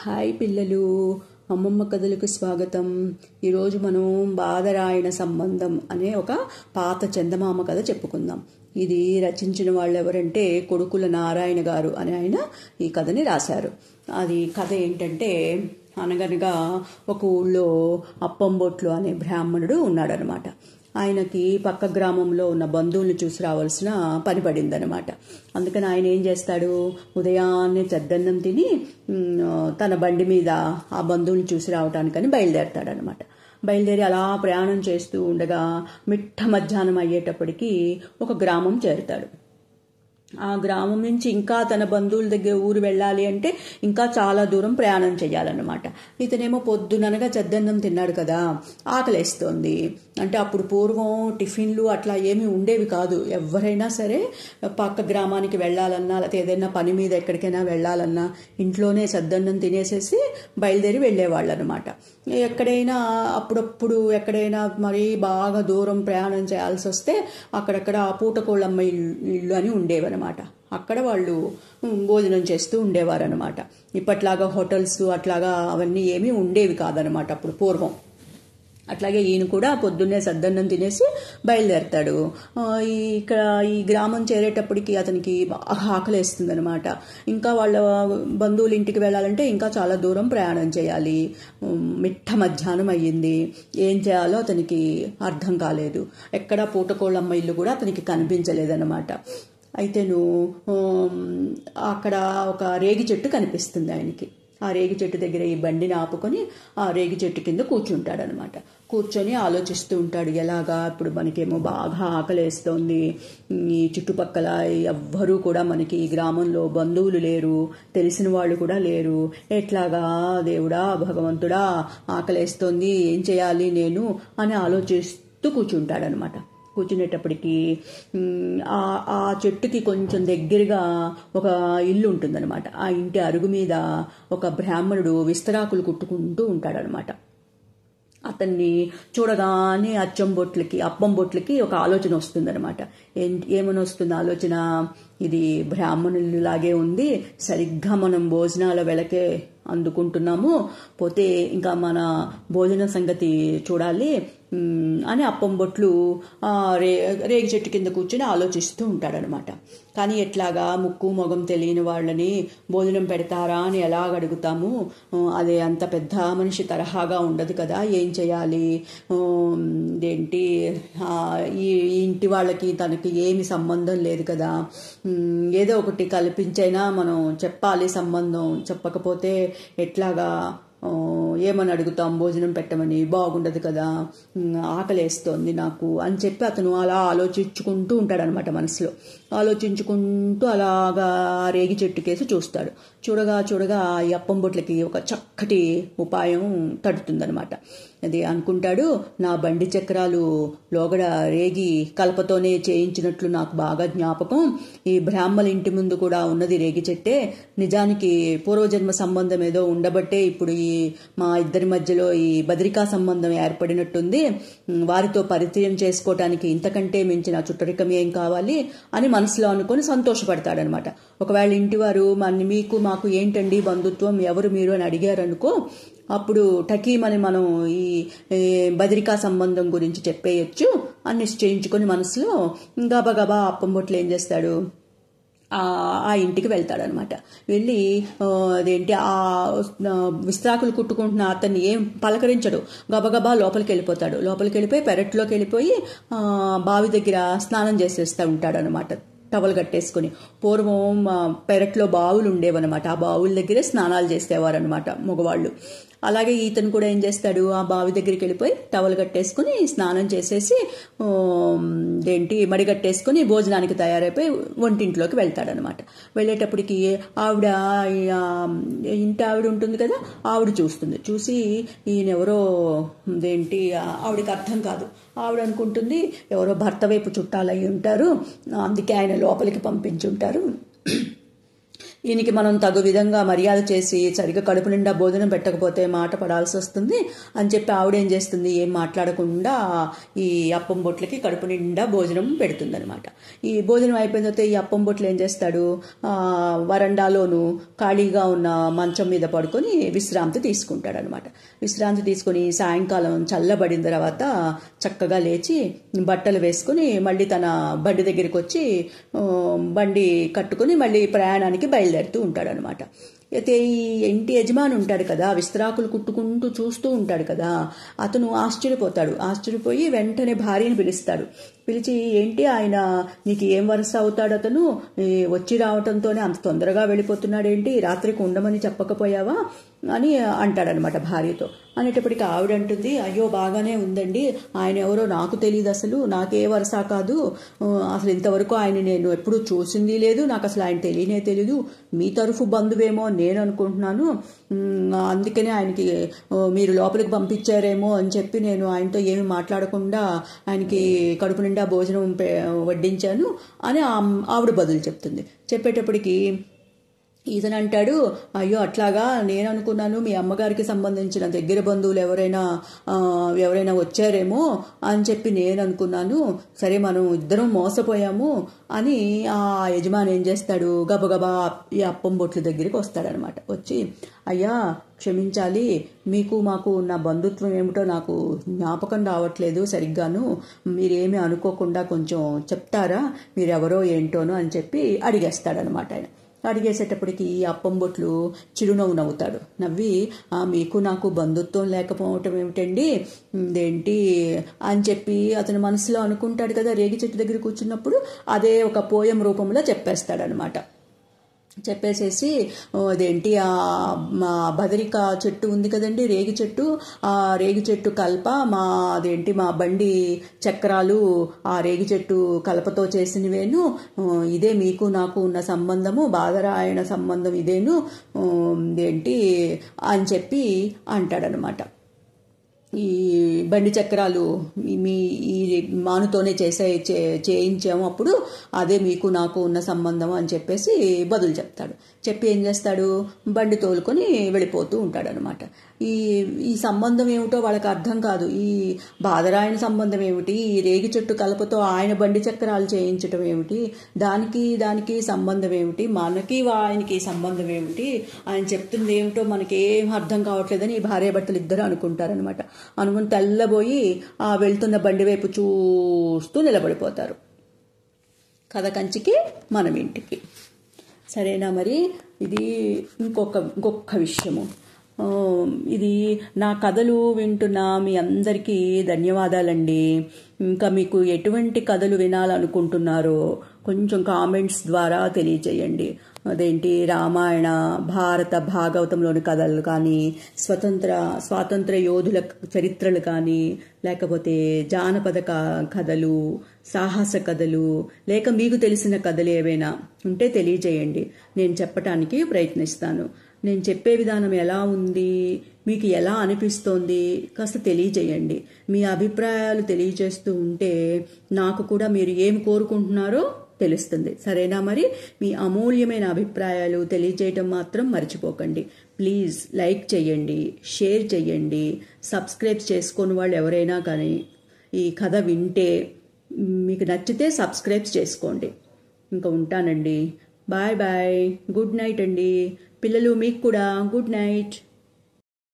Hi పిల్లలు, అమ్మమ్మ కథలకు స్వాగతం. ఈరోజు మనం బాదరాయణ సంబంధం అనే ఒక పాత చందమామ కథ చెప్పుకుందాం. ఇది రచించిన వాళ్ళు ఎవరంటే కొడుకుల నారాయణ గారు అని ఆయన ఈ కథని రాశారు. అది కథ ఏంటంటే, అనగనగా ఒక ఊళ్ళో అప్పంబొట్లు అనే బ్రాహ్మణుడు ఉన్నాడనమాట. ఆయనకి పక్క గ్రామంలో ఉన్న బంధువుల్ని చూసి రావాల్సిన పని పడిందనమాట. అందుకని ఆయన ఏం చేస్తాడు, ఉదయాన్నే చద్దన్నం తిని తన బండి మీద ఆ బంధువుల్ని చూసి రావటానికని బయలుదేరతాడనమాట. బయలుదేరి అలా ప్రయాణం చేస్తూ ఉండగా మిట్ట మధ్యాహ్నం అయ్యేటప్పటికి ఒక గ్రామం చేరుతాడు. ఆ గ్రామం నుంచి ఇంకా తన బంధువుల దగ్గర ఊరు వెళ్ళాలి అంటే ఇంకా చాలా దూరం ప్రయాణం చేయాలన్నమాట. ఇతనేమో పొద్దుననగా చద్దన్నం తిన్నాడు కదా, ఆకలేస్తోంది. అంటే అప్పుడు పూర్వం టిఫిన్లు అట్లా ఏమీ ఉండేవి కాదు. ఎవరైనా సరే పక్క గ్రామానికి వెళ్ళాలన్నా లేకపోతే ఏదైనా పని మీద ఎక్కడికైనా వెళ్ళాలన్నా ఇంట్లోనే చద్దన్నం తినేసేసి బయలుదేరి వెళ్ళేవాళ్ళు అనమాట. ఎక్కడైనా అప్పుడప్పుడు ఎక్కడైనా మరీ బాగా దూరం ప్రయాణం చేయాల్సి వస్తే అక్కడక్కడ పూటకోళ్ళమ్మ ఇళ్ళు అని ఉండేవన్నమాట. అక్కడ వాళ్ళు భోజనం చేస్తూ ఉండేవారనమాట. ఇప్పట్లాగా హోటల్స్ అట్లాగా అవన్నీ ఏమీ ఉండేవి కాదనమాట అప్పుడు పూర్వం. అట్లాగే ఈయన కూడా పొద్దున్నే సద్దన్నం తినేసి బయలుదేరతాడు. ఇక్కడ ఈ గ్రామం చేరేటప్పటికి అతనికి బాగా ఆకలేస్తుంది అనమాట. ఇంకా వాళ్ళ బంధువుల ఇంటికి వెళ్ళాలంటే ఇంకా చాలా దూరం ప్రయాణం చేయాలి. మిట్ట మధ్యాహ్నం అయ్యింది. ఏం చేయాలో అతనికి అర్థం కాలేదు. ఎక్కడా పూటకోళ్ళమ్మ ఇల్లు కూడా అతనికి కనిపించలేదన్నమాట. అయితేను అక్కడ ఒక రేగి చెట్టు కనిపిస్తుంది ఆయనకి. ఆ రేగి చెట్టు దగ్గర ఈ బండిని ఆపుకొని ఆ రేగి చెట్టు కింద కూర్చుంటాడనమాట. కూర్చొని ఆలోచిస్తూ ఉంటాడు, ఎలాగా ఇప్పుడు మనకేమో బాగా ఆకలేస్తోంది, ఈ చుట్టుపక్కల ఎవ్వరూ కూడా మనకి ఈ గ్రామంలో బంధువులు లేరు, తెలిసిన వాళ్ళు కూడా లేరు, ఎట్లాగా దేవుడా భగవంతుడా ఆకలేస్తోంది, ఏం చేయాలి నేను అని ఆలోచిస్తూ కూర్చుంటాడనమాట. కూర్చునేటప్పటికి ఆ చెట్టుకి కొంచెం దగ్గరగా ఒక ఇల్లు ఉంటుందన్నమాట. ఆ ఇంటి అరుగు మీద ఒక బ్రాహ్మణుడు విస్తరాకులు కుట్టుకుంటూ ఉంటాడనమాట. అతన్ని చూడగానే అప్పం బొట్లకి ఒక ఆలోచన వస్తుందన్నమాట. ఏమని వస్తుంది ఆలోచన, ఇది బ్రాహ్మణులాగే ఉంది, సరిగ్గా మనం భోజనాల వెళకే అందుకుంటున్నాము, పోతే ఇంకా మన భోజన సంగతి చూడాలి అని అప్పంబొట్లు రేగి చెట్టు కింద కూర్చొని ఆలోచిస్తూ ఉంటాడనమాట. కానీ ఎట్లాగా ముక్కు మొగం తెలియని వాళ్ళని భోజనం పెడతారా అని ఎలాగ అడుగుతాము, అదే అంత పెద్ద మనిషి తరహాగా ఉండదు కదా, ఏం చేయాలి, ఏంటి ఈ ఇంటి వాళ్ళకి తనకి ఏమి సంబంధం లేదు కదా, ఏదో ఒకటి కల్పించైనా మనం చెప్పాలి సంబంధం, చెప్పకపోతే ఎట్లాగా ఏమని అడుగుతాం, భోజనం పెట్టమని, బాగుండదు కదా, ఆకలేస్తోంది నాకు అని చెప్పి అతను అలా ఆలోచించుకుంటూ ఉంటాడనమాట. మనసులో ఆలోచించుకుంటూ అలాగా రేగి చెట్టు కేసి చూస్తాడు. చూడగా ఈ అప్పంబొట్లకి ఒక చక్కటి ఉపాయం తడుతుందనమాట. అది అనుకుంటాడు, నా బండి చక్రాలు లోగడ రేగి కలపతోనే చేయించినట్లు నాకు బాగా జ్ఞాపకం, ఈ బ్రాహ్మణ ఇంటి ముందు కూడా ఉన్నది రేగి చెట్టే, నిజానికి పూర్వజన్మ సంబంధం ఏదో ఉండబట్టే ఇప్పుడు ఈ మా ఇద్దరి మధ్యలో ఈ బద్రికా సంబంధం ఏర్పడినట్టుంది, వారితో పరిచయం చేసుకోవటానికి ఇంతకంటే మించిన చుట్టరికం ఏం కావాలి అని మనసులో అనుకొని సంతోషపడతాడనమాట. ఒకవేళ ఇంటివారు మీకు మాకు ఏంటండి బంధుత్వం, ఎవరు మీరు అని అడిగారనుకో, అప్పుడు టకీమని మనం ఈ బద్రికా సంబంధం గురించి చెప్పేయచ్చు అని నిశ్చయించుకొని మనసులో గబగబా అప్పంబొట్లు ఏం చేస్తాడు, ఆ ఇంటికి వెళ్తాడనమాట. వెళ్ళి అదేంటి ఆ విస్తరాకులు కుట్టుకుంటున్న అతన్ని ఏం పలకరించడు, గబగబా లోపలికి వెళ్ళిపోతాడు. లోపలికి వెళ్ళిపోయి పెరట్లోకి వెళ్ళిపోయి బావి దగ్గర స్నానం చేసేస్తూ ఉంటాడనమాట, టవల్ కట్టేసుకుని. పూర్వం పెరట్లో బావులు ఉండేవన్నమాట. ఆ బావుల దగ్గరే స్నానాలు చేసేవారనమాట మగవాళ్ళు. అలాగే ఈతను కూడా ఏం చేస్తాడు, ఆ బావి దగ్గరికి వెళ్ళిపోయి టవల్ కట్టేసుకుని స్నానం చేసేసి మడి కట్టేసుకుని భోజనానికి తయారైపోయి వంటింట్లోకి వెళ్తాడనమాట. వెళ్ళేటప్పటికి ఇంటి ఆవిడ ఉంటుంది కదా, ఆవిడ చూసి ఈయనెవరో ఆవిడకి అర్థం కాదు. ఆవిడ అనుకుంటుంది ఎవరో భర్త వైపు చుట్టాలయ్యి ఉంటారు, అందుకే ఆయన లోపలికి పంపించుంటారు, ఈయనకి మనం తగు విధంగా మర్యాద చేసి సరిగ్గా కడుపు నిండా భోజనం పెట్టకపోతే మాట పడాల్సి వస్తుంది అని చెప్పి ఆవిడ ఏం చేస్తుంది, ఏం మాట్లాడకుండా ఈ అప్పం బొట్లకి కడుపు నిండా భోజనం పెడుతుందనమాట. ఈ భోజనం అయిపోయిన తర్వాత ఈ అప్పం బొట్లు ఏం చేస్తాడు, వరండాలోను ఖాళీగా ఉన్న మంచం మీద పడుకొని విశ్రాంతి తీసుకుంటాడు అనమాట. విశ్రాంతి తీసుకొని సాయంకాలం చల్లబడిన తర్వాత చక్కగా లేచి బట్టలు వేసుకుని మళ్ళీ తన బండి దగ్గరికి వచ్చి బండి కట్టుకుని మళ్ళీ ప్రయాణానికి బయలుదేరుతూ ఉంటాడు అనమాట. అయితే ఈ ఇంటి యజమాని ఉంటాడు కదా, విస్తరాకులు కుట్టుకుంటూ చూస్తూ ఉంటాడు కదా, అతను ఆశ్చర్యపోయి వెంటనే భార్యని పిలుస్తాడు. పిలిచి, ఏంటి ఆయన నీకు ఏం వరుస అవుతాడు, అతను వచ్చి రావటంతోనే అంత తొందరగా వెళ్ళిపోతున్నాడేంటి, రాత్రికి ఉండమని చెప్పకపోయావా అని అంటాడనమాట భార్యతో. అనేటప్పటికి ఆవిడ అంటుంది, అయ్యో బాగానే ఉందండి, ఆయన ఎవరో నాకు తెలియదు, అసలు నాకే వరుస కాదు, అసలు ఇంతవరకు ఆయన నేను ఎప్పుడూ చూసింది లేదు, నాకు అసలు ఆయన తెలియనే తెలీదు, మీ తరఫు బంధువేమో నేను అనుకుంటున్నాను, అందుకనే ఆయనకి మీరు లోపలికి పంపించారేమో అని చెప్పి నేను ఆయనతో ఏమి మాట్లాడకుండా ఆయనకి కడుపు నిండా భోజనం వడ్డించాను అని ఆవిడ బదులు చెప్తుంది. చెప్పేటప్పటికి ఇతను అంటాడు, అయ్యో అట్లాగా, నేను అనుకున్నాను మీ అమ్మగారికి సంబంధించిన దగ్గర బంధువులు ఎవరైనా వచ్చారేమో అని చెప్పి నేను అనుకున్నాను, సరే మనం ఇద్దరం మోసపోయాము అని ఆ యజమాని ఏం చేస్తాడు, గబగబా ఈ అప్పం బొట్ల దగ్గరికి వస్తాడనమాట. వచ్చి, అయ్యా క్షమించాలి, మీకు మాకు ఉన్న బంధుత్వం ఏమిటో నాకు జ్ఞాపకం రావట్లేదు సరిగ్గాను, మీరేమీ అనుకోకుండా కొంచెం చెప్తారా మీరెవరో ఏంటోనో అని చెప్పి అడిగేస్తాడనమాట. ఆయన అడిగేసేటప్పటికి అప్పం బొట్లు చిరునవ్వు నవ్వుతాడు. నవ్వి, మీకు నాకు బంధుత్వం లేకపోవటం ఏమిటండి, ఇదేంటి అని చెప్పి అతని మనసులో అనుకుంటాడు కదా. రేగి చెట్టు దగ్గర కూర్చున్నప్పుడు అదే ఒక పోయం రూపంలో చెప్పేస్తాడనమాట. చెప్పేసేసి, అదేంటి మా బదరిక చెట్టు ఉంది కదండి, రేగి చెట్టు, ఆ రేగి చెట్టు కలప మా బండి చక్రాలు ఆ రేగి చెట్టు కలపతో చేసినవేను, ఇదే మీకు నాకు ఉన్న సంబంధము, బాదరాయణ సంబంధం ఇదేను, ఏంటి అని చెప్పి అంటాడనమాట. ఈ బండి చక్రాలు మీ ఈ మానుతోనే చేయించాము, అప్పుడు అదే మీకు నాకు ఉన్న సంబంధం అని చెప్పేసి బదులు చెప్తాడు. చెప్పి ఏం చేస్తాడు, బండి తోలుకొని వెళ్ళిపోతూ ఉంటాడనమాట. ఈ సంబంధం ఏమిటో వాళ్ళకి అర్థం కాదు. ఈ బాదరాయణ సంబంధం ఏమిటి, ఈ రేగి చెట్టు కలపతో ఆయన బండి చక్రాలు చేయించటం ఏమిటి, దానికి సంబంధం ఏమిటి, మనకి ఆయనకి సంబంధం ఏమిటి, ఆయన చెప్తుంది ఏమిటో మనకేం అర్థం కావట్లేదని ఈ భార్య భర్తలు ఇద్దరు అనుకుంటారనమాట. అనుకుని తెల్లబోయి ఆ వెళ్తున్న బండి వైపు చూస్తూ నిలబడిపోతారు. కథ కంచికి మనం ఇంటికి. సరేనా? మరి ఇది ఇంకొక విషయము. ఇది నా కథలు వింటున్న మీ అందరికీ ధన్యవాదాలండి. ఇంకా మీకు ఎటువంటి కథలు వినాలనుకుంటున్నారో కొంచెం కామెంట్స్ ద్వారా తెలియచేయండి. అదేంటి, రామాయణ, భారత, భాగవతంలోని కథలు కానీ, స్వాతంత్ర యోధుల చరిత్రలు కానీ, లేకపోతే జానపద కథలు, సాహస కథలు, లేక మీకు తెలిసిన కథలు ఏవైనా ఉంటే తెలియజేయండి. నేను చెప్పటానికి ప్రయత్నిస్తాను. నేను చెప్పే విధానం ఎలా ఉంది, మీకు ఎలా అనిపిస్తోంది కాస్త తెలియజేయండి. మీ అభిప్రాయాలు తెలియజేస్తూ ఉంటే నాకు కూడా మీరు ఏమి కోరుకుంటున్నారో తెలుస్తుంది. సరేనా? మరి మీ అమూల్యమైన అభిప్రాయాలు తెలియజేయటం మాత్రం మర్చిపోకండి. ప్లీజ్ లైక్ చేయండి, షేర్ చేయండి, సబ్స్క్రైబ్ చేసుకొని వాళ్ళు ఎవరైనా కానీ ఈ కథ వింటే మీకు నచ్చితే సబ్స్క్రైబ్ చేసుకోండి. ఇంకా ఉంటానండి. Bye bye. గుడ్ నైట్ అండి. పిల్లలు మీకు కూడా గుడ్ నైట్.